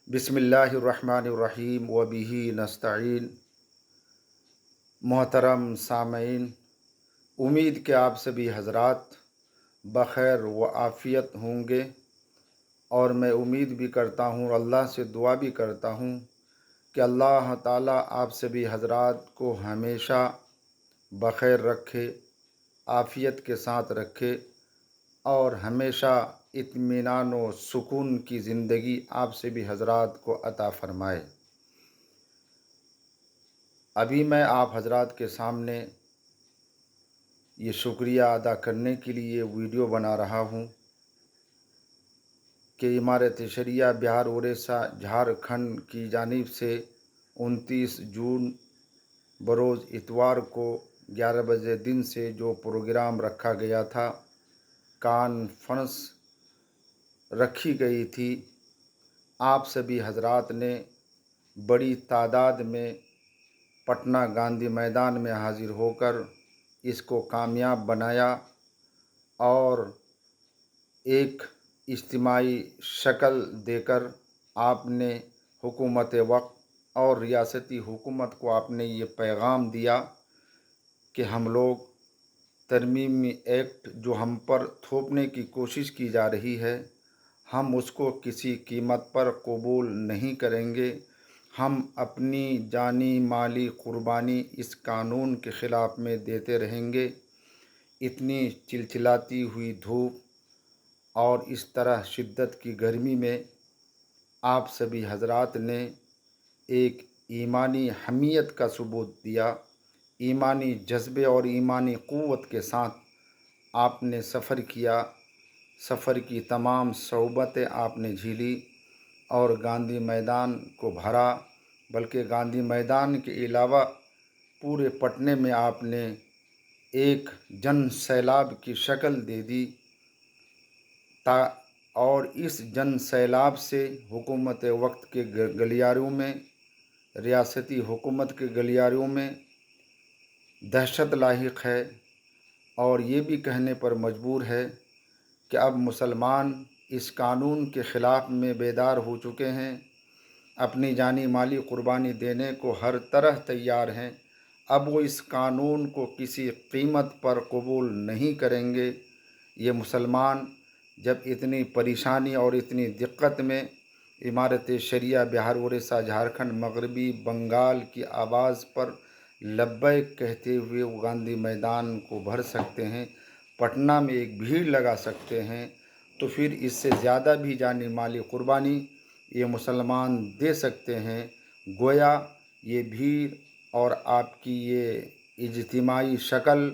बिस्मिल्लाहिर्रहमानिर्रहीम व बिही नस्तईन। मोहतरम सामईन, उम्मीद कि आप सभी हजरात बख़ैर व आफ़ियत होंगे, और मैं उम्मीद भी करता हूँ, अल्लाह से दुआ भी करता हूँ कि अल्लाह ताला आप सभी हजरात को हमेशा बख़ैर रखे, आफ़ियत के साथ रखे और हमेशा इत्मीनान व सुकून की ज़िंदगी आप सभी हजरात को अता फ़रमाए। अभी मैं आप हजरात के सामने ये शुक्रिया अदा करने के लिए वीडियो बना रहा हूँ कि इमारत शरिया बिहार उड़ीसा झारखंड की जानिब से 29 जून बरोज़ इतवार को 11 बजे दिन से जो प्रोग्राम रखा गया था, कॉन्फ्रेंस रखी गई थी, आप सभी हजरात ने बड़ी तादाद में पटना गांधी मैदान में हाजिर होकर इसको कामयाब बनाया और एक इज्तिमाई शक्ल देकर आपने हुकूमत वक्त और रियासती हुकूमत को आपने ये पैगाम दिया कि हम लोग तरमीमी एक्ट जो हम पर थोपने की कोशिश की जा रही है, हम उसको किसी कीमत पर कबूल नहीं करेंगे। हम अपनी जानी माली कुर्बानी इस कानून के ख़िलाफ़ में देते रहेंगे। इतनी चिलचिलाती हुई धूप और इस तरह शिद्दत की गर्मी में आप सभी हजरात ने एक ईमानी हमीयत का सबूत दिया, ईमानी जज्बे और ईमानी क़ुव्वत के साथ आपने सफ़र किया। सफ़र की तमाम सौबतें आपने झीली और गांधी मैदान को भरा, बल्कि गांधी मैदान के अलावा पूरे पटने में आपने एक जन सैलाब की शक्ल दे दी और इस जन सैलाब से हुकूमत वक्त के गलियारों में, रियासती हुकूमत के गलियारों में दहशत लाहिक है। और ये भी कहने पर मजबूर है कि अब मुसलमान इस कानून के ख़िलाफ़ में बेदार हो चुके हैं, अपनी जानी माली कुर्बानी देने को हर तरह तैयार हैं। अब वो इस कानून को किसी कीमत पर कबूल नहीं करेंगे। ये मुसलमान जब इतनी परेशानी और इतनी दिक्कत में इमारत शरिया बिहार उड़ीसा झारखंड मगरबी बंगाल की आवाज़ पर लब्बैक कहते हुए वो गांधी मैदान को भर सकते हैं, पटना में एक भीड़ लगा सकते हैं, तो फिर इससे ज़्यादा भी जानी माली कुर्बानी ये मुसलमान दे सकते हैं। गोया ये भीड़ और आपकी ये इज्तिमाई शक्ल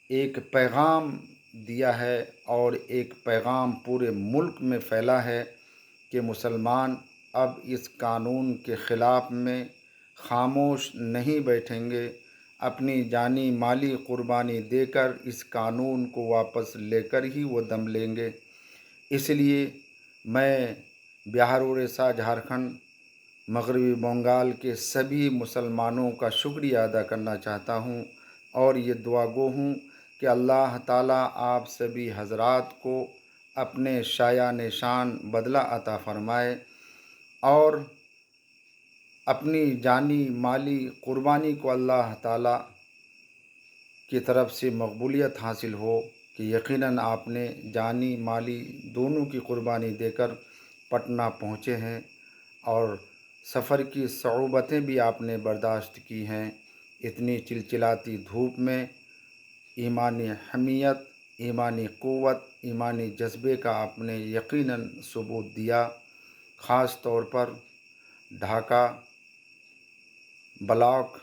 एक पैगाम दिया है और एक पैगाम पूरे मुल्क में फैला है कि मुसलमान अब इस कानून के ख़िलाफ़ में खामोश नहीं बैठेंगे, अपनी जानी माली कुर्बानी देकर इस कानून को वापस लेकर ही वो दम लेंगे। इसलिए मैं बिहार उड़ीसा झारखंड मगरबी बंगाल के सभी मुसलमानों का शुक्रिया अदा करना चाहता हूँ और ये दुआ गो हूँ कि अल्लाह ताला आप सभी हजरात को अपने शाया निशान बदला अता फ़रमाए और अपनी जानी माली कुर्बानी को अल्लाह ताला की तरफ से मकबूलियत हासिल हो कि यकीनन आपने जानी माली दोनों की कुर्बानी देकर पटना पहुँचे हैं और सफ़र की सऊबतें भी आपने बर्दाश्त की हैं। इतनी चिलचिलाती धूप में ईमानी हमीयत, ईमानी क़ुव्वत, ईमानी जज्बे का आपने यकीनन सबूत दिया। ख़ास तौर पर ढाका ब्लॉक,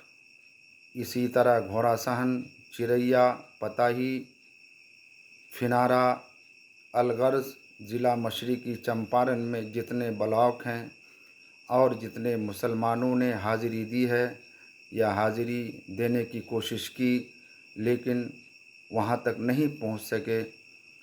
इसी तरह घोड़ासहन, चिरैया, पताही, फिनारा, अलगर्ज, ज़िला मशरिकी चंपारण में जितने ब्लॉक हैं और जितने मुसलमानों ने हाज़िरी दी है या हाज़िरी देने की कोशिश की लेकिन वहाँ तक नहीं पहुँच सके,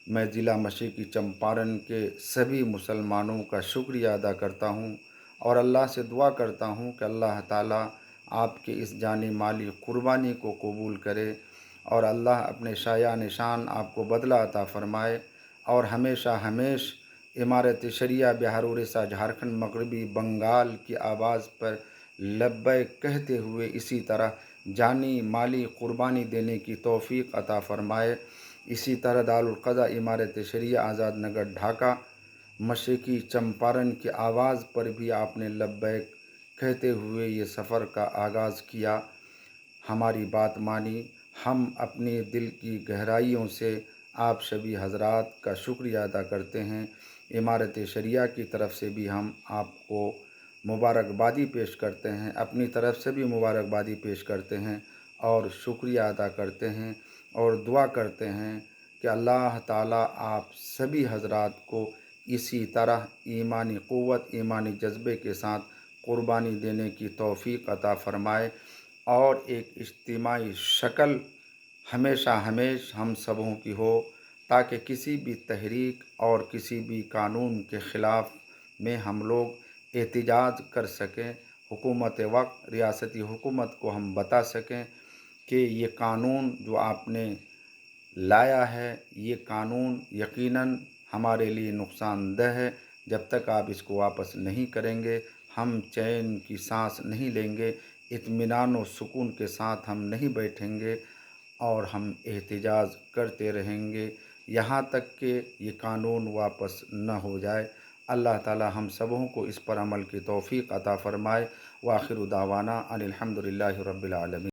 मैं ज़िला मशरिकी चंपारण के सभी मुसलमानों का शुक्रिया अदा करता हूँ और अल्लाह से दुआ करता हूँ कि अल्लाह ताला आपके इस जानी माली कुर्बानी को कबूल करे और अल्लाह अपने शाया निशान आपको बदला अता फ़रमाए और हमेशा हमेश इमारत शरिया बिहार उड़ीसा झारखंड मगरबी बंगाल की आवाज़ पर लब्बैक कहते हुए इसी तरह जानी माली कुर्बानी देने की तौफीक अता फ़रमाए। इसी तरह दारुल क़ज़ा इमारत शरिया आज़ाद नगर ढाका मशरक़ी चंपारण की आवाज़ पर भी आपने लब्बैक कहते हुए ये सफ़र का आगाज़ किया, हमारी बात मानी। हम अपने दिल की गहराइयों से आप सभी हजरात का शुक्रिया अदा करते हैं। इमारत शरिया की तरफ से भी हम आपको मुबारकबादी पेश करते हैं, अपनी तरफ से भी मुबारकबादी पेश करते हैं और शुक्रिया अदा करते हैं और दुआ करते हैं कि अल्लाह ताला आप सभी हजरात को इसी तरह ईमानी क़ुव्वत, ईमानी जज्बे के साथ क़ुरबानी देने की तौफ़ीक अता फ़रमाए और एक इज्तिमाई शक्ल हमेशा हम सबों की हो, ताकि किसी भी तहरीक और किसी भी कानून के ख़िलाफ़ में हम लोग एहतिजाज कर सकें। हुकूमत वक्त रियासती हुकूमत को हम बता सकें कि ये कानून जो आपने लाया है, ये कानून यकीनन हमारे लिए नुकसानदेह है। जब तक आप इसको वापस नहीं करेंगे हम चैन की सांस नहीं लेंगे, इत्मीनान और सुकून के साथ हम नहीं बैठेंगे और हम एहतिजाज करते रहेंगे यहाँ तक कि ये कानून वापस न हो जाए। अल्लाह ताला हम सबों को इस पर अमल की तौफ़ीक अता फ़रमाए। व आखिर दावाना अनिल हम्दुलिल्लाहि रब्बिल आलमीन।